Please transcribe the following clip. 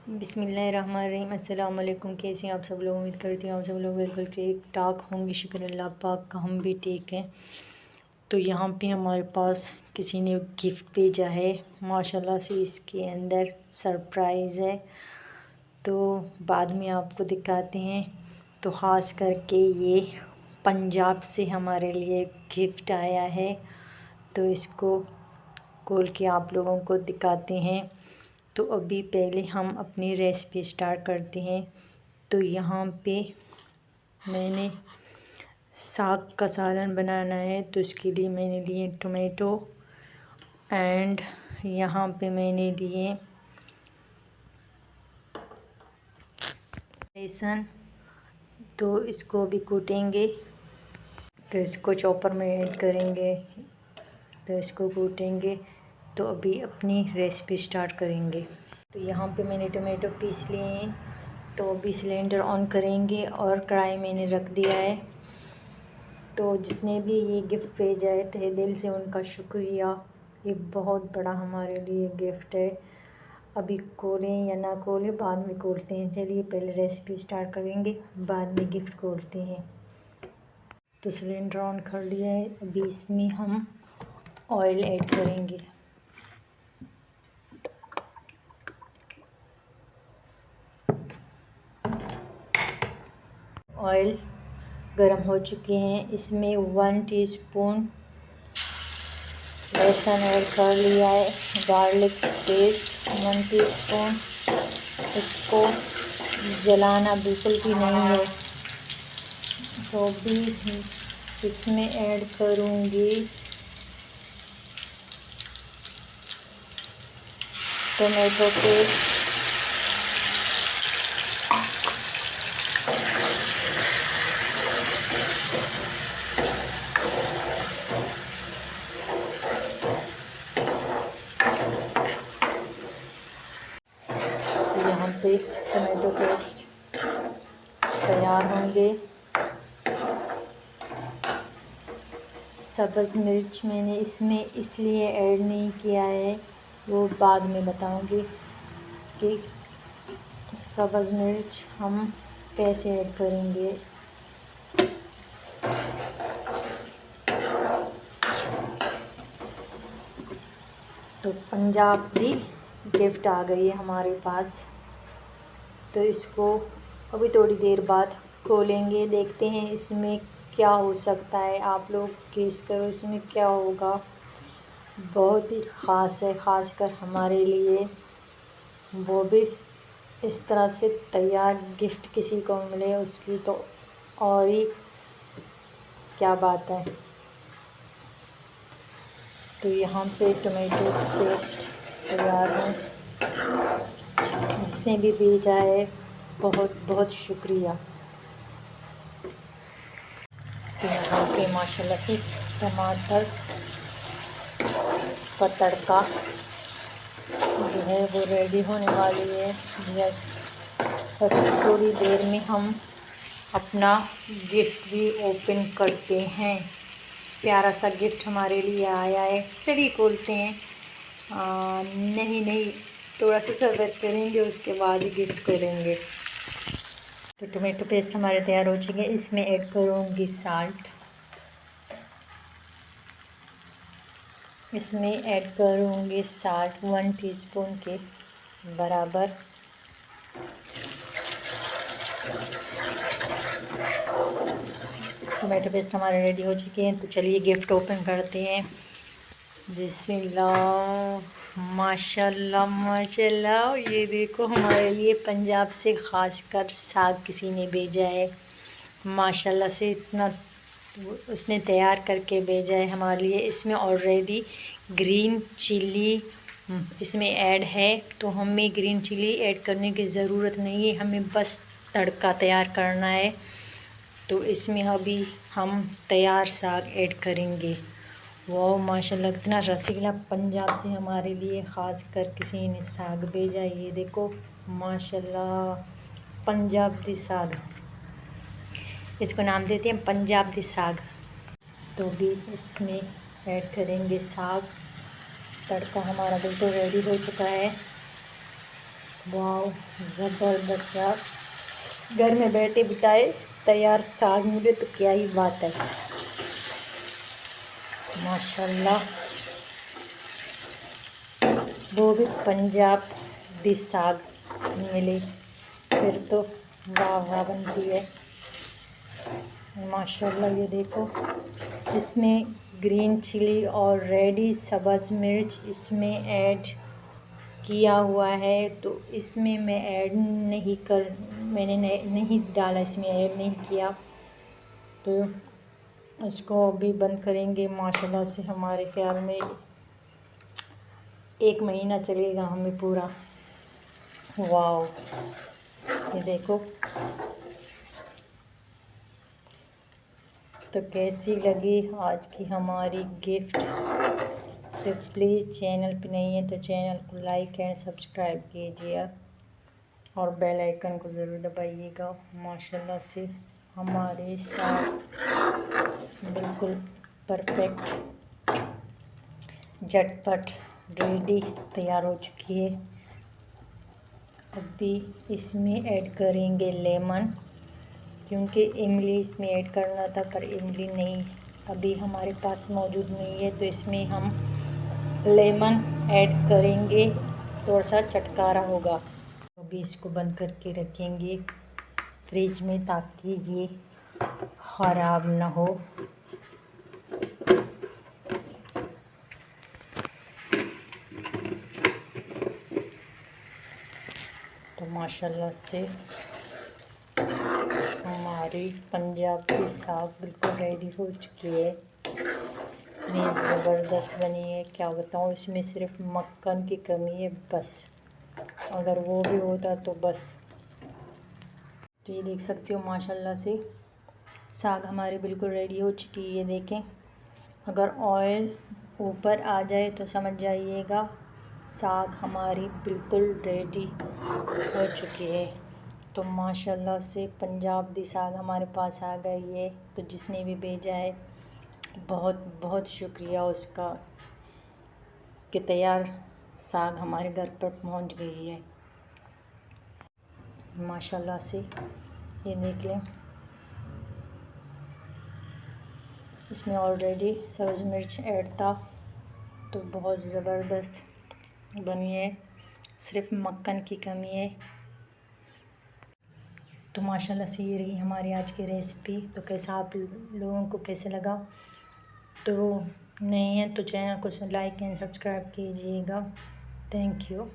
बिस्मिल्लाहिर्रहमानिर्रहीम। अस्सलाम वालेकुम। कैसे हैं आप सब लोग? उम्मीद करती हूँ आप सब लोग बिल्कुल ठीक ठाक होंगे। शुक्र अल्लाह पाक का, हम भी ठीक हैं। तो यहाँ पे हमारे पास किसी ने गिफ्ट भेजा है, माशाल्लाह से इसके अंदर सरप्राइज़ है, तो बाद में आपको दिखाते हैं। तो ख़ास करके ये पंजाब से हमारे लिए गिफ्ट आया है, तो इसको खोल के आप लोगों को दिखाते हैं। तो अभी पहले हम अपनी रेसिपी स्टार्ट करते हैं। तो यहाँ पे मैंने साग का सालन बनाना है, तो इसके लिए मैंने लिए टोमेटो एंड यहाँ पे मैंने लिए लहसुन। तो इसको भी कूटेंगे, तो इसको चॉपर में ऐड करेंगे, तो इसको कूटेंगे। तो अभी अपनी रेसिपी स्टार्ट करेंगे। तो यहाँ पे मैंने टोमेटो पीस लिए हैं, तो अभी सिलेंडर ऑन करेंगे और कढ़ाई मैंने रख दिया है। तो जिसने भी ये गिफ्ट भेजा है तहे दिल से उनका शुक्रिया। ये बहुत बड़ा हमारे लिए गिफ्ट है। अभी खोलें या ना खोलें, बाद में खोलते हैं। चलिए पहले रेसिपी स्टार्ट करेंगे, बाद में गिफ्ट खोलते हैं। तो सिलेंडर ऑन कर लिया है, अभी इसमें हम ऑयल ऐड करेंगे। ऑयल गरम हो चुके हैं, इसमें 1 टीस्पून लहसुन ऐड कर लिया है, गार्लिक पेस्ट 1 टीस्पून। इसको जलाना बिल्कुल भी नहीं है। तो भी इसमें ऐड करूँगी टोमेटो पेस्ट, यहाँ पे टोमेटो पेस्ट तैयार होंगे। सब्ज़ मिर्च मैंने इसमें इसलिए ऐड नहीं किया है, वो बाद में बताऊंगी कि सब्ज़ मिर्च हम कैसे ऐड करेंगे। तो पंजाबी गिफ्ट आ गई है हमारे पास, तो इसको अभी थोड़ी देर बाद खोलेंगे, देखते हैं इसमें क्या हो सकता है। आप लोग गेस करो इसमें क्या होगा। बहुत ही ख़ास है, ख़ासकर हमारे लिए, वो भी इस तरह से तैयार गिफ्ट किसी को मिले उसकी तो और ही क्या बात है। तो यहाँ पे टोमेटो पेस्ट तैयार है। जिसने भी भेजा है बहुत बहुत शुक्रिया। तो यहाँ पे माशाल्लाह से टमाटर का तड़का जो है वो रेडी होने वाली है। जस्ट बस थोड़ी देर में हम अपना गिफ्ट भी ओपन करते हैं। प्यारा सा गिफ्ट हमारे लिए आया है, चलिए खोलते हैं। नहीं, थोड़ा सा सर्वेट करेंगे, उसके बाद ही गिफ्ट करेंगे। तो टोमेटो पेस्ट हमारे तैयार हो चुके हैं, इसमें ऐड करूँगी साल्ट। इसमें ऐड करूँगी साल्ट 1 टीस्पून के बराबर। टोमेटो पेस्ट हमारे रेडी हो चुके हैं, तो चलिए गिफ्ट ओपन करते हैं। बिस्मिल्लाह, माशाल्लाह माशाल्लाह। ये देखो हमारे लिए पंजाब से ख़ास कर साग किसी ने भेजा है, माशाल्लाह से इतना उसने तैयार करके भेजा है हमारे लिए। इसमें ऑलरेडी ग्रीन चिल्ली इसमें ऐड है, तो हमें ग्रीन चिल्ली ऐड करने की ज़रूरत नहीं है, हमें बस तड़का तैयार करना है। तो इसमें अभी हम तैयार साग ऐड करेंगे। वाह माशाल्लाह, कितना रसीला पंजाब से हमारे लिए ख़ास कर किसी ने साग भेजा। ये देखो माशाल्लाह, पंजाबी साग, इसको नाम देते हैं पंजाबी साग। तो भी इसमें ऐड करेंगे साग। तड़का हमारा बिल्कुल रेडी हो चुका है। वाह, ज़बरदस्त साग। घर में बैठे बिठाए तैयार साग मिले तो क्या ही बात है। माशाल्लाह, वो भी पंजाब दी साग मिले फिर तो वाह वाह बनती है। माशाल्लाह, ये देखो, इसमें ग्रीन चिली और रेडी सब्ज़ मिर्च इसमें ऐड किया हुआ है, तो इसमें मैंने नहीं डाला, इसमें ऐड नहीं किया, तो इसको अभी बंद करेंगे। माशाल्लाह से हमारे ख्याल में 1 महीना चलेगा हमें पूरा। वाओ, ये देखो, तो कैसी लगी आज की हमारी गिफ्ट। तो प्लीज़ चैनल पे नहीं है तो चैनल को लाइक एंड सब्सक्राइब कीजिए और बेल आइकन को ज़रूर दबाइएगा। माशाल्लाह से हमारे साथ बिल्कुल परफेक्ट झटपट रेडी तैयार हो चुकी है। अभी इसमें ऐड करेंगे लेमन, क्योंकि इमली इसमें ऐड करना था पर इमली नहीं अभी हमारे पास मौजूद नहीं है, तो इसमें हम लेमन ऐड करेंगे, थोड़ा सा चटकारा होगा। अभी इसको बंद करके रखेंगे फ्रिज में ताकि ये ख़राब ना हो। तो माशाल्लाह से हमारी पंजाबी साग बिल्कुल रेडी हो चुकी है। इतनी ज़बरदस्त बनी है, क्या बताऊँ। इसमें सिर्फ मक्खन की कमी है बस, अगर वो भी होता तो बस। तो ये देख सकते हो माशाल्लाह से साग हमारी बिल्कुल रेडी हो चुकी है। ये देखें, अगर ऑयल ऊपर आ जाए तो समझ जाइएगा साग हमारी बिल्कुल रेडी हो चुकी है। तो माशाल्लाह से पंजाब दी साग हमारे पास आ गई है। तो जिसने भी भेजा है बहुत बहुत शुक्रिया उसका कि तैयार साग हमारे घर पर पहुंच गई है। माशाल्लाह से ये देख लें, इसमें ऑलरेडी सब्ज़ मिर्च ऐड था, तो बहुत ज़बरदस्त बनी है, सिर्फ मक्खन की कमी है। तो माशाल्लाह से ये रही हमारी आज की रेसिपी। तो कैसा आप लोगों को कैसे लगा, तो नहीं है तो चैनल को लाइक एंड सब्सक्राइब कीजिएगा। Thank you.